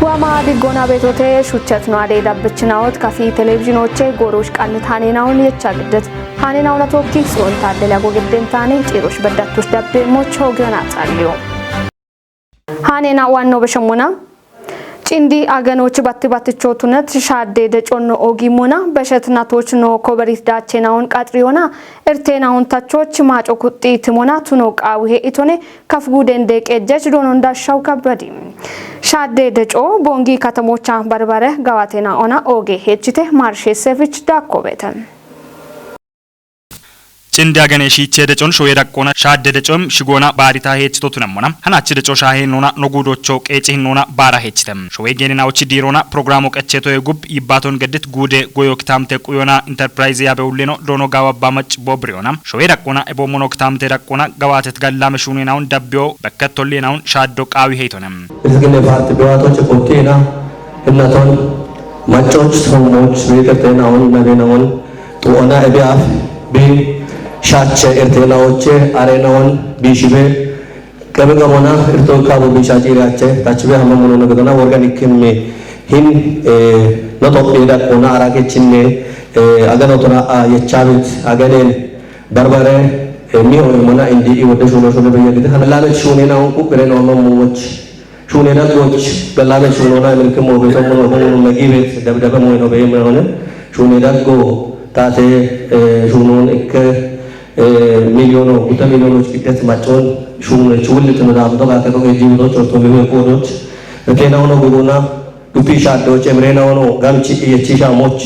وما ديجونا بيتوتي شوتشت نوادي دبتشناوت كافي تلفزيونوتشي غوروش قنتانيناون يچاگدت هانيناونا توكي سون تادلياغو گدنتاني تيروش بداتوش دب موچو گناصاليو هانينا وانو بشمونا ጭንዲ አገኖች ባትቾቱነት ሻዴ ደጮኖ ኦጊሞና በሸትናቶች ነው ኮበሪት ዳቼናውን ቃጥሪዮና እርቴናውን ታቾች ማጮ ኩጢ ትሞና ቱኖ ቃውሄ ኢቶኔ ከፍጉደን ደቀጀች ዶኖ እንዳሻው ከበዲ ሻዴ ደጮ ቦንጊ ከተሞቻ በርበረ ጋዋቴና ኦና ኦጌ ሄችቴ ማርሼ ሰፍች ዳኮበተን ጭንዲ አገነሺ ቸደጮን ሾየዳቆና ሻደ ደጮም ሽጎና ባሪታ ሄችቶቱ ነሞና ሀናች ደጮ ሻሄኖና ኖጉዶቾ ቄጪኖና ባራ ሄችተም ሾዌጌናዎች ዲሮና ፕሮግራሙ ቀቸቶ የጉብ ይባቶን ገድት ጉዴ ጎዮክታምቴ ቁዮና ኢንተርፕራይዝ ያበውሌኖ ዶኖ ጋዋባ መጭ ቦብሪዮና ሾዌዳቆና ኤቦሞኖክታምቴ ዳቆና ጋዋተት ጋላመሹኔናውን ዳቢዮ በከቶሌናውን ሻዶ ቃዊ ሄቶነም እስግነ ፓርቲ ቢዋቶች ቆቴና እናቶን ማጮች ሰሞች ቤተተናውን ነቤናውን ጦና እቢያፍ ቢ ሻቸ እርቴላዎቼ አሬናውን ቢሽቤ ከበገሞና እርቶካቡ ቢሻጪራቸ ታችበ ሀመሙኖ ነገዶና ኦርጋኒክም ሂን ነቶፕ ዳቆና አራከችኔ አገኖቶና የቻቢት አገኔን በርበረ ሚሆን ሞና እንዲ ወደ ሹኖ ሹኖ በየግደ ሀላለች ሹኔናው ቁብሬናው መሙሞች ሹኔዳቆች ገላለች ሹኖና ምልክም ወበተሙ ነው መጊቤት ደብደበ ሞይ ነው በየመሆነ ሹኔዳቆ ታቴ ሹኖን እከ ሚሊዮኖ ጉተ ሚሊዮኖች ቂደት ማጮን ሹሙነች ውልት ነው ዳምቶ ባከቶ ጂብቶች ወርቶ ቢቆዶች ለቴናው ነው ጉሩና ዱፒሻዶች እምሬናው ነው ጋምቺ የቺሻሞች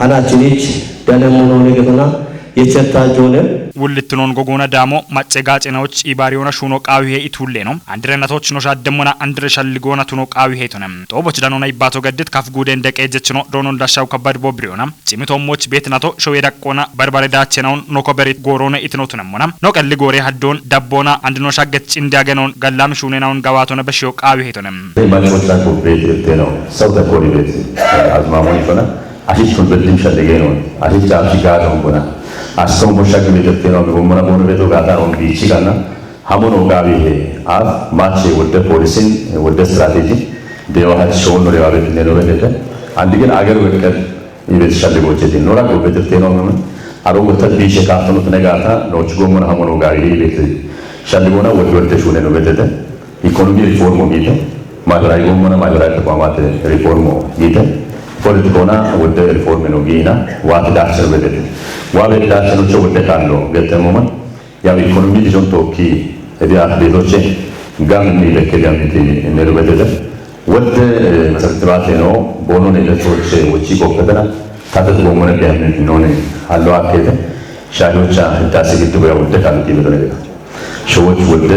ሀናችኒች ደነሙ ነው ነገና የቸታጆነ ውልትኖን ጎጎና ዳሞ ማጨጋጨናዎች ኢባሪዮና ሹኖ ቃዊሄ ኢቱሌ ነው አንድረናቶች ነው ሻደሞና አንድረሻልጎና ቱኖ ቃዊሄ ቶነም ጦቦች ዳኖና ይባቶ ገድት ካፍጉዴ እንደቀጀች ነው ዶኖ እንዳሻው ከባድ ቦብሪዮና ጭሚቶሞች ቤትናቶ ሾዌዳቆና በርባሬዳቸናውን ኖኮበሪት ጎሮነ ኢትኖቱነሞና ኖቀል ጎሬ ሀዶን ዳቦና አንድኖ ሻገት ጭንዲያገነውን ገላም ሹኔናውን ጋዋቶነ በሽዮ ቃዊሄ ቶነም ማቾታ ኮፕሬት ነው ሰው ተኮሪ ቤት አዝማሞን ይፈና አሽቹን በድም ሸለገ ነው አሽቻ አሽጋር ነው ቦና አስቶም ቦሻክ ቤተቴ ነው በመና ቦነ ቤቶ ጋታ ነው ቢቺጋና ሀሞኖ ጋቢ አፍ ማቼ ወደ ፖሊሲን ወደ ስትራቴጂ ደዋሃት ሾን ነው ያበት ነው በደተ አንድ ግን አገር በቀል ይቤት ሸለጎች ዲኖራ ቤተቴ ነው ምን አሮጎ ተቢሽ ካፍተኑት ነጋታ ነው ጎሞና ሀሞኖ ጋቢ ቤት ሸለጎና ወደ ሾን ነው በደተ ኢኮኖሚ ሪፎርም ሚተ ማድራይ ጎሞና ማድራይ ተቋማት ሪፎርም ሚተ ፖለቲካና ወደ ሪፎርም ነው ጌና ዋት ዳክሰር በደተ ዋቤት ዳክሰሮች ወደ ካሎ ገተሞማ ያው ኢኮኖሚ ዲጆን ቶኪ እዲያ ቤቶች ጋም ለከዳምቲ እነሩ በደተ ወደ መሰረታዊ ነው ቦኖ ለቶች ወጪ ቆፈተና ታተት ቦሞነ ቢያምን ነው አሎ አከተ ሻዶቻ ህዳሴ ግድብ ያው ወደ ካሎ ይበለ ሾዎች ወደ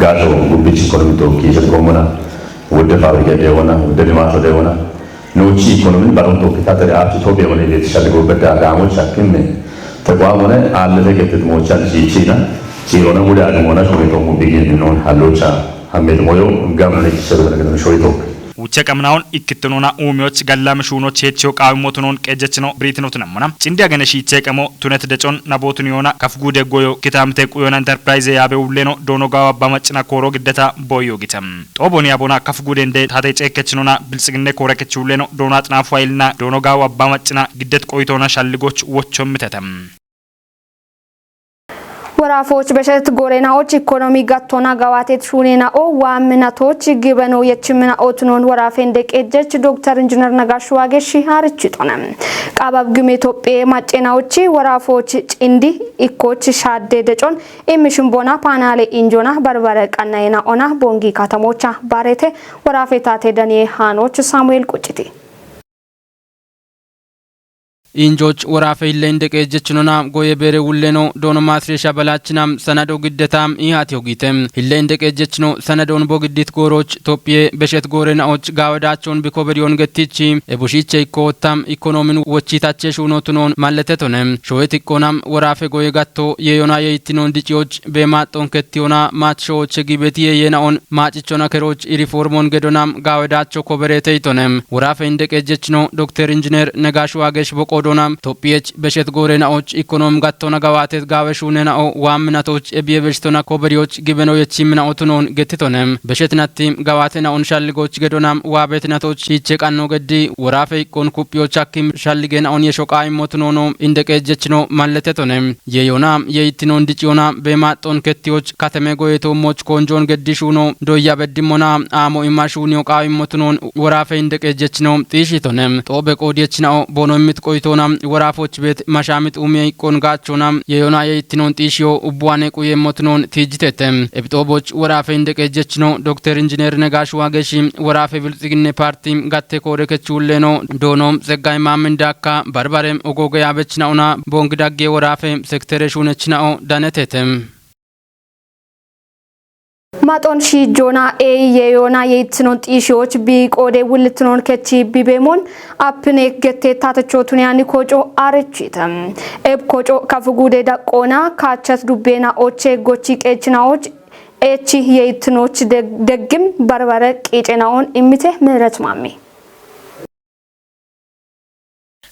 ጋቶ ጉብጭ ኢኮኖሚ ቶኪ ጀቆሞና ወደ ፋብሪካ ደውና ወደ ልማት ደውና ኖቺ ኢኮኖሚ ባሮንቶ ከታተሪ አፕ ኢትዮጵያ ወለ የተሻለገው በዳጋሞች አክም ተቋሙነ አለተ ገጥት ሞቻል ጂቺና ሲሮና ሙዳ አድሞና ሾይቶ ሙቢጌን ነው ሃሎቻ ሀሜት ሞዮ ጋምነ ይሰሩ ነገር ሾይቶ ውቸቀምናውን ኢክትኖና ኡሚዎች ገላምሹኖች ሄቸው ቃውሞቱኖን ቀጀች ነው ብሪትኖት ነውና ጭንዲ አገነሺ ቸቀሞ ቱነት ደጮን ናቦቱን ይሆና ከፍጉ ደጎዮ ኪታምቴ ቁዮና ኢንተርፕራይዝ ያበውሌ ነው ዶኖጋዋ ባመጭና ኮሮ ግደታ ቦዮ ጊተም ጦቦን ያቦና ከፍጉ ደንደ ታቴ ጨከችኖና ብልጽግነ ኮረከችውሌ ነው ዶና አጥናፉ ኃይልና ዶኖጋዋ ባመጭና ግደት ቆይቶና ሻልጎች ወቾም ተተም ወራፎች በሸት ጎሬናዎች ኢኮኖሚ ጋቶና ጋዋቴት ሹኔናኦ ዋምናቶች ግበኖ የችምና ኦትኖን ወራፌ እንደቀጀች ዶክተር ኢንጂነር ነጋሽ ዋጌሽ አርጭቶና ቃባብ ግሜ ኢትዮጵያ ማጨናዎች ወራፎች ጭንዲ ኢኮች ሻደ ደጮን ኢሚሽንቦና ፓናሌ ኢንጆና በርበረ ቀናይና ኦና ቦንጊ ከተሞቻ ባሬቴ ወራፌታቴ ደኔ ሃኖች ሳሙኤል ቁጭቲ ኢንጆች ወራፈ ይለንደቀ ጀችኖና ጎየ በረ ውለኖ ዶኖ ማስሬሻ በላችናም ሰነዶ ግደታም ይሃቴው ጊተም ይለንደቀ ጀችኖ ሰነዶን ቦግዲት ጎሮች ኢትዮጵያ በሸት ጎረናዎች ጋወዳቸውን ቢኮበዲዮን ገትቺ እቡሺቼ ኢኮታም ኢኮኖሚን ወቺታቸ ሹኖቱኖን ማለተቶነም ሾየት ኢኮናም ወራፈ ጎየ ጋቶ የዮና የይቲኖን ዲጪዎች በማጦን ከቲዮና ማቾች ግቤት የየናውን ማጭቾና ከሮች ሪፎርሞን ገዶናም ጋወዳቸው ኮበሬተይቶነም ወራፈ እንደቀ ጀችኖ ዶክተር ኢንጂነር ነጋሽ ዋጌሽ በቆ ቆዶናም ቶፒየች በሸት ጎሬናዎች ኢኮኖም ጋቶና ጋዋቴት ጋበሹነናኦ ዋምናቶች እቢየበሽቶና ኮበሪዎች ግበነው የቺምናኦቱኖን ገትቶነም በሸትናቲም ጋዋቴናውን ሻልጎች ገዶናም ዋቤትናቶች ይቸቃኖ ገዲ ወራፌ ኢኮን ኩፒዎች አኪም ሻልገናውን የሾቃይ ሞትኖኖ እንደቀጀችኖ ማለተቶነም የዮናም የይትኖን ዲጪዮና በማጦን ከቲዎች ከተሜ ጎየቶሞች ኮንጆን ገዲሹኖ ዶያ በዲሞና አሞ ኢማሹን ዮቃይ ሞትኖን ወራፌ እንደቀጀችኖ ጢሽቶነም ጦበ ቆዲየችናኦ ቦኖ የምትቆይቶና ወራፎች ቤት ማሻሚት ኡሜ ኢኮን ጋቾና የዮና የይትኖን ጢሽዮ ኡቧኔ ቁየ ሞትኖን ቲጅተተም እብጦቦች ወራፌ እንደቀጀችኖ ዶክተር ኢንጂነር ነጋሽ ዋገሺ ወራፌ ብልጽግና ፓርቲ ጋቴ ኮረከቹሌኖ ዶኖም ዘጋይ ማምንዳካ ባርባሬም ኦጎገ ያበችናውና ቦንግዳጌ ወራፌ ሴክተር ሹነችናኦ ዳነተተም ማጦን ሺ ጆና የዮና የይትኖን ጢሺዎች ቢቆዴ ውልትኖን ከቺ ቢቤሞን አፕኔ ገቴ ታተቾቱን ያኒ ኮጮ አረቺተም ኤብ ኮጮ ከፍጉዴ ዳቆና ካቸት ዱቤና ኦቼ ጎቺ ቀችናዎች ኤቺ የይትኖች ደግም በርበረ ቄጨናውን ኢሚቴ ምህረት ማሚ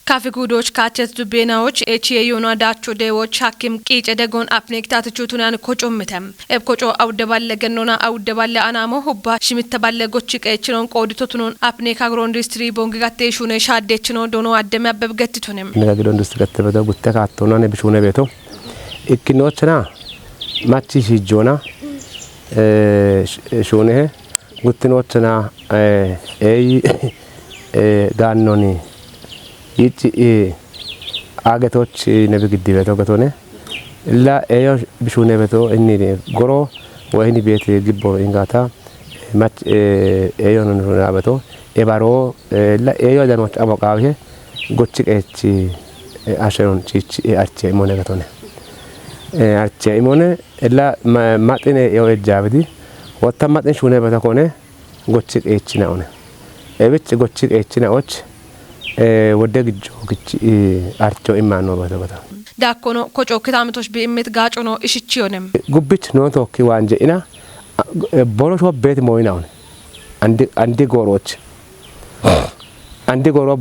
ካፊጉዶች ካቸት ዱቤናዎች ኤቺ የዮና ዳቾ ዴዎች ሐኪም ቂጨ ደጎን አፕኔክታት ቹቱናን ኮጮምተም ኤብ ኮጮ አውደባለ ገኖና አውደባለ አናሞ ሁባ ሽምተባለ ጎቺ ቀችኖን ቆዲቶቱኖን አፕኔክ አግሮ ኢንዱስትሪ ቦንግጋቴ ሹነ ሻዴችኖ ዶኖ አደም ያበብ ገትቶንም ነጋግዶ ኢንዱስትሪ ከተበደ ጉተካቶና ነብሹነ ቤቶ ኢኪኖችና ማቺ ሲጆና ሹነ ጉትኖችና ኤይ ጋኖኒ ይቺ አገቶች ነብግዲ ቤቶ ገቶነ ላ ኤዮ ብሹነ ቤቶ እኒ ጎሮ ወይኒ ቤት ግቦ እንጋታ ማች ኤዮ ነው አበቶ ኤባሮ ላ ኤዮ ደኖች አሞቃው ጎቺ ቀች አሸሮን ቺቺ አርቼ ሞነ ገቶነ አርቼ ሞነ ላ ማጥኔ ኤዮ እጃብዲ ወታ ማጥን ሹነ ቤቶ ኮነ ጎቺ ቀች ናውነ ኤብጭ ጎቺ ቀች ናዎች ወደ ግጆ ግጭ አርቾ ኢማኖ በተበታ ዳኮኖ ኮጮ ከታምቶች በእምት ጋጮኖ እሽቺዮንም ጉብች ኖ ቶኪ ዋንጀኢና ቦሎሾ ቤት ሞይናው አንዲ ጎሮች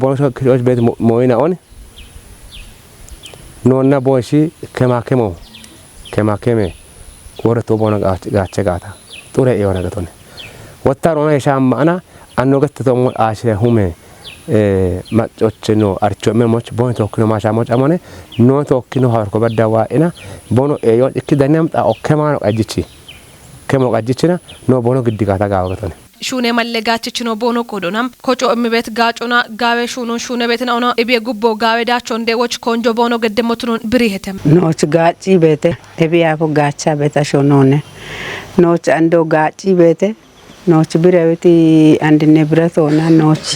ቦሎሾ ክሮች ቤት ሞይናው ኖና ቦሺ ከማከመ ወረቶ ቦና ጋቸ ጋታ ጡረ የሆነ ገቶነ ወታሮና የሻማና አኖገተቶ አሸ ሁሜ ማጮች ነው አርቾ መሞች ቦን ቶክኖ ማሻሞች አሞነ ኖ ቶክኖ ሀርኮ በዳዋ እና ቦኖ ኤዮ እክዳኛም ጣ ኦከማኖ ቀጅችና ኖ ቦኖ ግዲጋታ ጋወተነ ሹኔ መለጋችች ነው ቦኖ ኮዶናም ኮጮ እምቤት ጋጮና ጋዌ ሹነ ቤትና ኦና እቤ ጉቦ ጋዌ ዳቾ እንደዎች ኮንጆ ቦኖ ገደሞቱን ብሪሄተም ኖች ጋጪ ቤተ እቤ ያፎ ጋቻ ቤታ ሾኖነ ኖች አንዶ ጋጪ ቤተ ኖች ብረውቲ አንድነ ብረቶና ኖች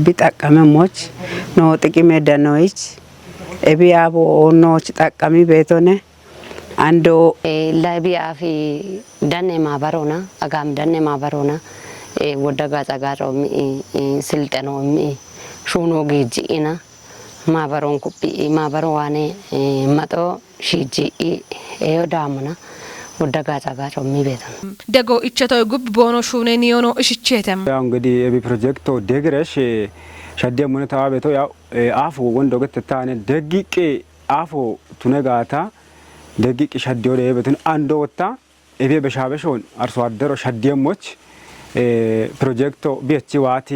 ቢጣቀመሞች ኖ ጥቂሜ ደኖች እቢያቦ ኖች ጣቀሚ ቤቶነ አንዶ ለቢያፊ ደኔ ማበሮና አጋም ደኔ ማበሮና ወደጋ ጸጋሮ ስልጠኖ ሹኖ ጊጂና ማበሮን ኩፒ ማበሮ ዋኔ መጦ ሺጂ ኤዮዳሙና ወደጋ ጸጋሮ ሚቤት ደጎ ኢቸቶ ጉብ ቦኖ ሹኔ ኒዮኖ እሽቼተም ያው እንግዲህ የቢ ፕሮጀክቶ ደግረሽ ሸደም ሆነ ተባቤቶ ያው አፉ ወንዶ ገተታነ ደቂቄ አፉ ቱነጋታ ደቂቄ ሸደው ለቤቱን አንዶ ወጣ እቤ በሻበሾን አርሶ አደሮ ሸደሞች ፕሮጀክቶ ቢቺ ዋቲ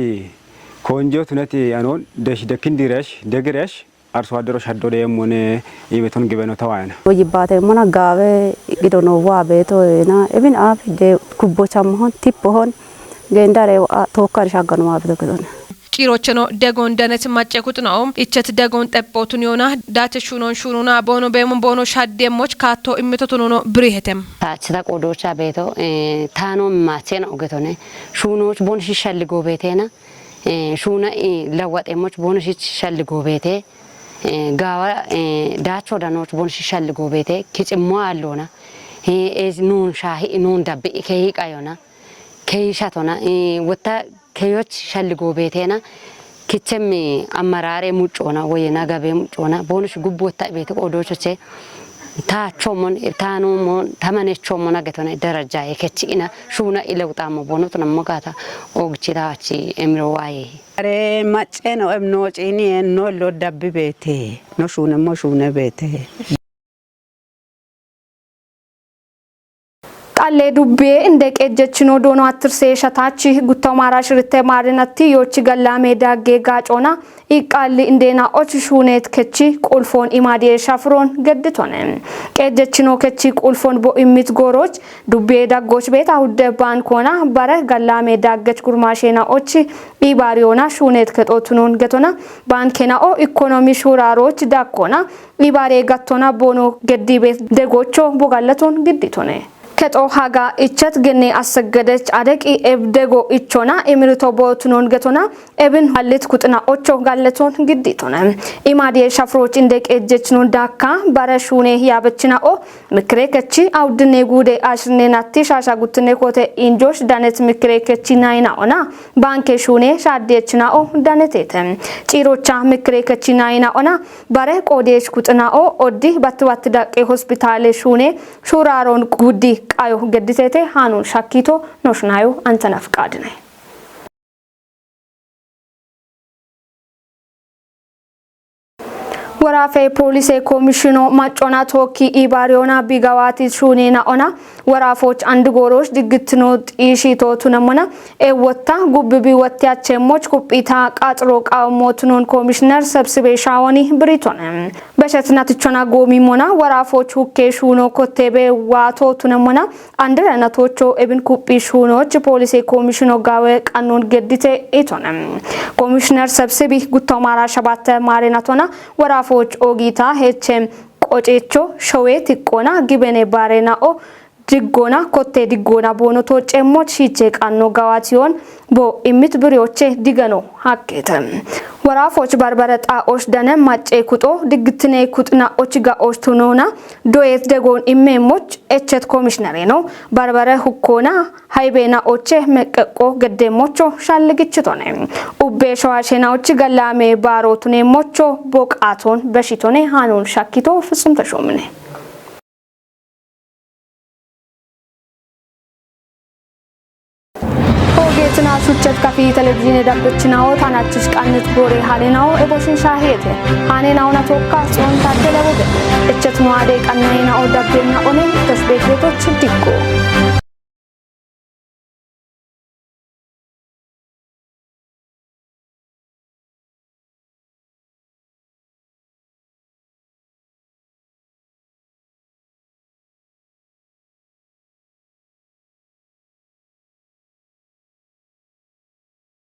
ኮንጆ ቱነቲ ያኖን ደሽ ደክንዲረሽ ደግረሽ አርሶ አደሮ ሸደው ለየሞነ የቤቱን ግበኖ ተዋና ወይባተ ሞና ጋበ ግዶኖ ዋቤቶና እብን አፍ ደ ኩቦቻም ሆን ቲፕ ሆን ገንዳሬ ተወካሪ ሻገኑ ማብቶ ከሆነ ቂሮቸኖ ደጎን ደነት ማጨኩት ነው እቸት ደጎን ጠጶቱን ዮና ዳቸ ሹኖና ቦኖ በሙን ቦኖ ሻደሞች ካቶ እምቶቱን ነው ብሪሄተም ታችታ ቆዶቻ ቤቶ ታኖ ማቼና ኦገቶነ ሹኖች ቦን ሲሸልጎ ቤቴና ሹና ለዋጤሞች ቦን ሲሸልጎ ቤቴ ጋዋ ዳቾ ዳኖች ቦን ሲሸልጎ ቤቴ ኪጭሞ አሎና ኑን ሻሂ ኑን ዳብ ከይቃዮና ከይሻቶና ወታ ከዮች ሸልጎ ቤቴና ኪቸም አመራሬ ሙጮና ወይ ናጋቤ ሙጮና ቦንሽ ጉቦታ ቤት ቆዶቾቼ ታቾሞን ታኖሞን ተመነቾሞን አገቶነ ደረጃ የከቺና ሹና ኢለውጣሞ ቦኖት ነሞጋታ ኦግቺታቺ ኤምሮዋይ አሬ ማጬ ነው እምኖ ጪኒ ኖ ሎዳብ ቤቴ ኖ ሹነሞ ሹነ ቤቴ ቃሌ ዱቤ እንደ ቀጀችኖ ዶኖ አትርሴ ሸታቺ ጉታው ማራሽ ርቴ ማርነቲ ዮቺ ገላሜ ዳጌ ጋጮና ይቃል እንደና ኦች ሹኔት ከቺ ቁልፎን ኢማዲ ሻፍሮን ገድቶነ ቀጀችኖ ከቺ ቁልፎን ቦ ኢሚት ጎሮች ዱቤ ዳጎች ቤት አውደ ባንኮና ባረ ገላሜ ዳገች ጉርማሼና ኦች ኢባሪዮና ሹኔት ከጦቱኖን ገቶና ባንኬናኦ ኢኮኖሚ ሹራሮች ዳኮና ኢባሬ ጋቶና ቦኖ ገዲ ቤት ደጎቾ ቦጋለቶን ግድቶነ ከጦ ሃጋ እቸት ገኔ አሰገደች አደቂ ኤብደጎ እቾና ኤምርቶ ቦቱኖን ገቶና ኤብን ሀልት ኩጥና ኦቾ ጋለቶን ግዲቶና ኢማዲ ሻፍሮች እንደቀጀችኖን ዳካ ባረሹኔ ያበችናኦ ምክሬ ከቺ አውድኔ ጉዴ አሽኔ ናቲ ሻሻ ጉትኔ ኮቴ ኢንጆሽ ዳነት ምክሬ ከቺ ናይናኦና ባንኬ ሹኔ ሻዴችናኦ ዳነቴተ ጪሮቻ ምክሬ ከቺ ናይናኦና ባረ ቆዴሽ ኩጥናኦ ኦዲ ባትባት ዳቄ ሆስፒታል ሹኔ ሹራሮን ጉዲ ቃዮ ገድቴቴ ሃኑን ሻኪቶ ኖሽናዩ አንተና ፍቃድ ነይ ወራፌ ፖሊስ ኮሚሽኑ ማጮና ቶኪ ኢባሪዮና ቢጋዋቲ ሹኔና ኦና ወራፎች አንድ ጎሮች ድግትኖ ጢሺቶ ቱነሞና ኤወታ ጉብቢ ወጥያቸሞች ኩጲታ ቃጥሮ ቃሞቱኖን ኮሚሽነር ሰብስቤ ሻወኒ ብሪቶነ በሸትናትቾና ጎሚሞና ወራፎች ሁኬ ሹኖ ኮቴቤ ዋቶ ቱነሞና አንድ ረናቶቾ ኤብን ኩጲ ሹኖች ፖሊስ ኮሚሽኑ ጋዌ ቃኑን ገድቴ ኢቶነ ኮሚሽነር ሰብስቤ ጉታው ማራ ሸባተ ማሬናቶና ወራፎች ኦጊታ ሄቸም ቆጬቾ ሸዌት ይቆና ግበኔ ባሬናኦ ድጎና ኮቴ ድጎና ቦኖቶ ጨሞች ሺቼ ቃኖ ጋዋቲዮን ቦ ኢሚት ብሪዎቼ ዲገኖ ሀቄተም ወራፎች በርበረ ጣኦች ደነ ማጬ ኩጦ ድግትኔ ኩጥና ኦችጋ ኦችቱኖና ዶየት ደጎን ኢሜሞች ኤቸት ኮሚሽነሬ ነው በርበረ ሁኮና ሃይቤና ኦቼ መቀቆ ገደሞቾ ሻልግችቶነ ኡቤ ሸዋሼናዎች ገላሜ ባሮቱኔ ሞቾ ቦቃቶን በሽቶኔ ሃኑን ሻኪቶ ፍጹም ተሾምኔ ጌትና ሱቸት ካፊ ቴሌቪዥን ዳብችናው ታናችሽ ቃንት ጎሬ ሃሌናው ኤቦሽን ሻሄት ሃኔናው ናቶካ ጽዮን ታደለወገ እቸት ሟዴ ቀናይናው ዳብና ኦኔ ተስቤት ቤቶች ዲቆ